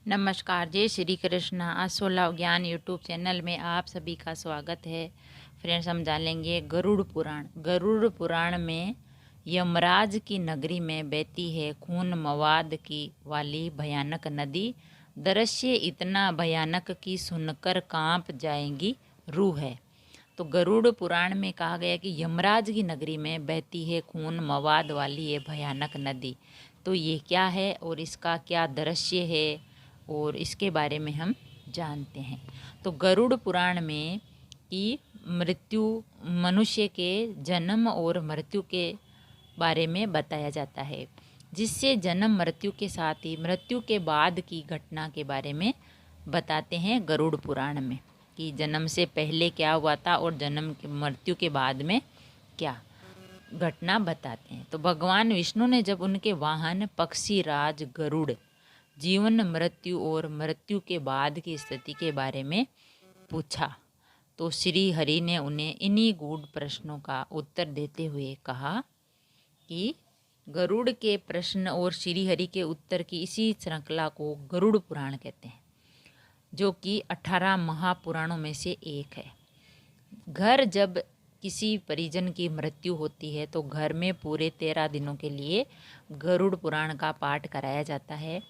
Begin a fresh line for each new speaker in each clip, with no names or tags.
नमस्कार, जय श्री कृष्ण। आज 16 ज्ञान यूट्यूब चैनल में आप सभी का स्वागत है। फ्रेंड्स, हम जानेंगे गरुड़ पुराण। गरुड़ पुराण में यमराज की नगरी में बहती है खून मवाद की वाली भयानक नदी। दृश्य इतना भयानक कि सुनकर कांप जाएंगी रूह है। तो गरुड़ पुराण में कहा गया कि यमराज की नगरी में बहती है खून मवाद वाली ये भयानक नदी। तो ये क्या है और इसका क्या दृश्य है और इसके बारे में हम जानते हैं। तो गरुड़ पुराण में कि मृत्यु, मनुष्य के जन्म और मृत्यु के बारे में बताया जाता है, जिससे जन्म मृत्यु के साथ ही मृत्यु के बाद की घटना के बारे में बताते हैं गरुड़ पुराण में कि जन्म से पहले क्या हुआ था और जन्म के मृत्यु के बाद में क्या घटना बताते हैं। तो भगवान विष्णु ने जब उनके वाहन पक्षी राज गरुड़ जीवन मृत्यु और मृत्यु के बाद की स्थिति के बारे में पूछा, तो श्री हरि ने उन्हें इन्हीं गूढ़ प्रश्नों का उत्तर देते हुए कहा कि गरुड़ के प्रश्न और श्री हरि के उत्तर की इसी श्रृंखला को गरुड़ पुराण कहते हैं, जो कि 18 महापुराणों में से एक है। घर जब किसी परिजन की मृत्यु होती है तो घर में पूरे 13 दिनों के लिए गरुड़ पुराण का पाठ कराया जाता है।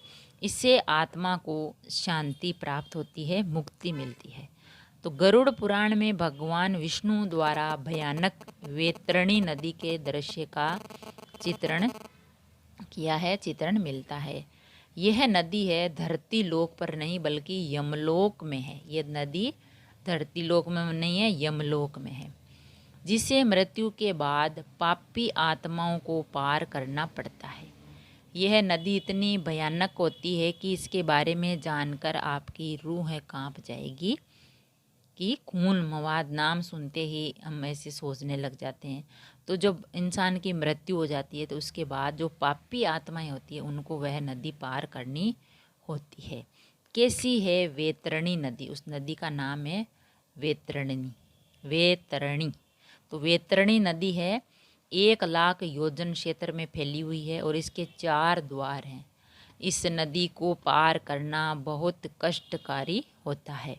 इससे आत्मा को शांति प्राप्त होती है, मुक्ति मिलती है। तो गरुड़ पुराण में भगवान विष्णु द्वारा भयानक वैतरणी नदी के दृश्य का चित्रण किया है, चित्रण मिलता है। यह नदी है धरती लोक पर नहीं बल्कि यमलोक में है। यह नदी धरती लोक में नहीं है, यमलोक में है, जिसे मृत्यु के बाद पापी आत्माओं को पार करना पड़ता है। यह नदी इतनी भयानक होती है कि इसके बारे में जानकर आपकी रूह कांप जाएगी कि खून मवाद नाम सुनते ही हम ऐसे सोचने लग जाते हैं। तो जब इंसान की मृत्यु हो जाती है तो उसके बाद जो पापी आत्माएं होती है उनको वह नदी पार करनी होती है। कैसी है वैतरणी नदी? उस नदी का नाम है वैतरणी। वैतरणी तो वैतरणी नदी है 1,00,000 योजन क्षेत्र में फैली हुई है और इसके 4 द्वार हैं। इस नदी को पार करना बहुत कष्टकारी होता है।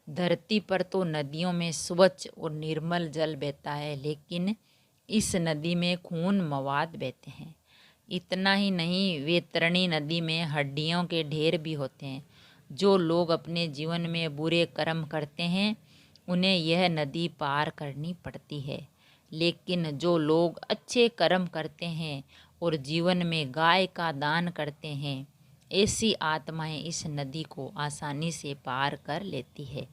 धरती पर तो नदियों में स्वच्छ और निर्मल जल बहता है, लेकिन इस नदी में खून मवाद बहते हैं। इतना ही नहीं, वैतरणी नदी में हड्डियों के ढेर भी होते हैं। जो लोग अपने जीवन में बुरे कर्म करते हैं उन्हें यह नदी पार करनी पड़ती है, लेकिन जो लोग अच्छे कर्म करते हैं और जीवन में गाय का दान करते हैं, ऐसी आत्माएं इस नदी को आसानी से पार कर लेती है।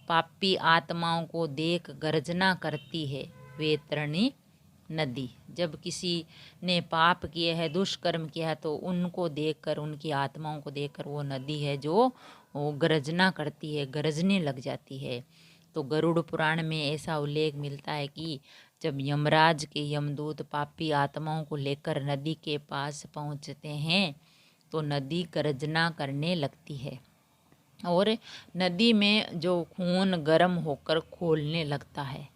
पापी आत्माओं को देख गर्जना करती है वैतरणी नदी। जब किसी ने पाप किए है, दुष्कर्म किया है, तो उनको देखकर, उनकी आत्माओं को देखकर वो नदी है जो वो गर्जना करती है, गरजने लग जाती है। तो गरुड़ पुराण में ऐसा उल्लेख मिलता है कि जब यमराज के यमदूत पापी आत्माओं को लेकर नदी के पास पहुंचते हैं तो नदी गर्जना करने लगती है और नदी में जो खून गर्म होकर खौलने लगता है।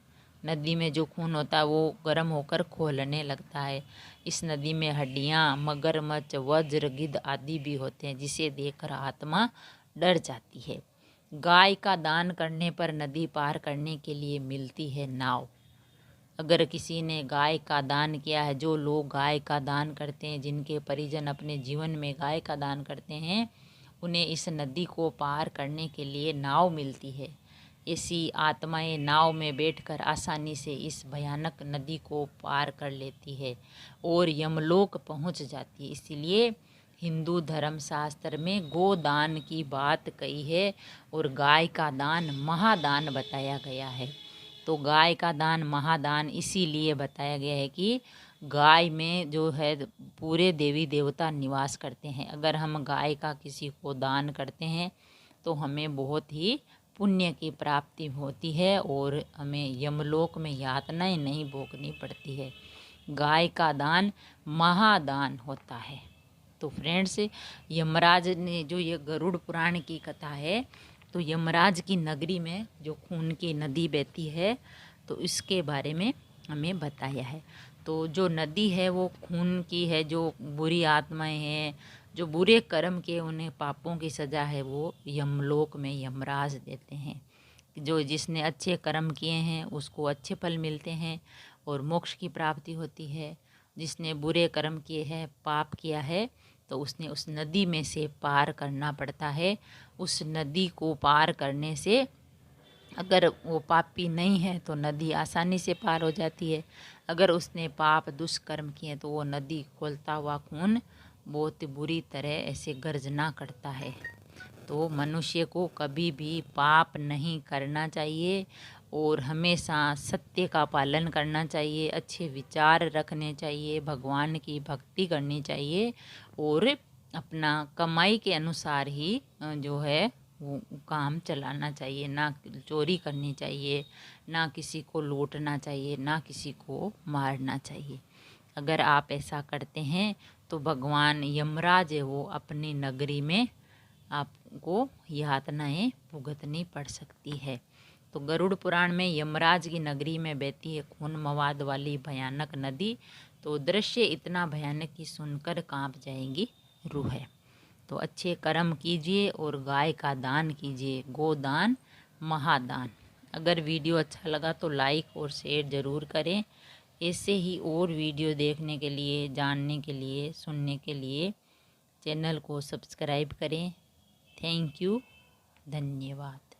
नदी में जो खून होता है वो गर्म होकर खौलने लगता है। इस नदी में हड्डियाँ, मगरमच्छ, वज्र, गिद्ध आदि भी होते हैं, जिसे देखकर आत्मा डर जाती है। गाय का दान करने पर नदी पार करने के लिए मिलती है नाव। अगर किसी ने गाय का दान किया है, जो लोग गाय का दान करते हैं, जिनके परिजन अपने जीवन में गाय का दान करते हैं, उन्हें इस नदी को पार करने के लिए नाव मिलती है। ऐसी आत्माएं नाव में बैठकर आसानी से इस भयानक नदी को पार कर लेती है और यमलोक पहुंच जाती है। इसलिए हिंदू धर्म शास्त्र में गोदान की बात कही है और गाय का दान महादान बताया गया है। तो गाय का दान महादान इसीलिए बताया गया है कि गाय में जो है पूरे देवी देवता निवास करते हैं। अगर हम गाय का किसी को दान करते हैं तो हमें बहुत ही पुण्य की प्राप्ति होती है और हमें यमलोक में यातनाएं नहीं भोगनी पड़ती है। गाय का दान महादान होता है। तो फ्रेंड्स, यमराज ने जो ये गरुड़ पुराण की कथा है, तो यमराज की नगरी में जो खून की नदी बहती है तो इसके बारे में हमें बताया है। तो जो नदी है वो खून की है। जो बुरी आत्माएं हैं, जो बुरे कर्म के उन्हें पापों की सज़ा है वो यमलोक में यमराज देते हैं। जो जिसने अच्छे कर्म किए हैं उसको अच्छे फल मिलते हैं और मोक्ष की प्राप्ति होती है। जिसने बुरे कर्म किए हैं, पाप किया है, तो उसने उस नदी में से पार करना पड़ता है। उस नदी को पार करने से अगर वो पापी नहीं है तो नदी आसानी से पार हो जाती है। अगर उसने पाप दुष्कर्म किए तो वो नदी खौलता हुआ खून बहुत बुरी तरह ऐसे गर्जना करता है। तो मनुष्य को कभी भी पाप नहीं करना चाहिए और हमेशा सत्य का पालन करना चाहिए, अच्छे विचार रखने चाहिए, भगवान की भक्ति करनी चाहिए और अपना कमाई के अनुसार ही जो है वो काम चलाना चाहिए। ना चोरी करनी चाहिए, ना किसी को लूटना चाहिए, ना किसी को मारना चाहिए। अगर आप ऐसा करते हैं तो भगवान यमराज है वो अपनी नगरी में आपको यातनाएं भुगतनी पड़ सकती है। तो गरुड़ पुराण में यमराज की नगरी में बहती है खून मवाद वाली भयानक नदी। तो दृश्य इतना भयानक कि सुनकर कांप जाएंगी रूहें। तो अच्छे कर्म कीजिए और गाय का दान कीजिए, गोदान महादान। अगर वीडियो अच्छा लगा तो लाइक और शेयर ज़रूर करें। ऐसे ही और वीडियो देखने के लिए, जानने के लिए, सुनने के लिए चैनल को सब्सक्राइब करें। थैंक यू, धन्यवाद।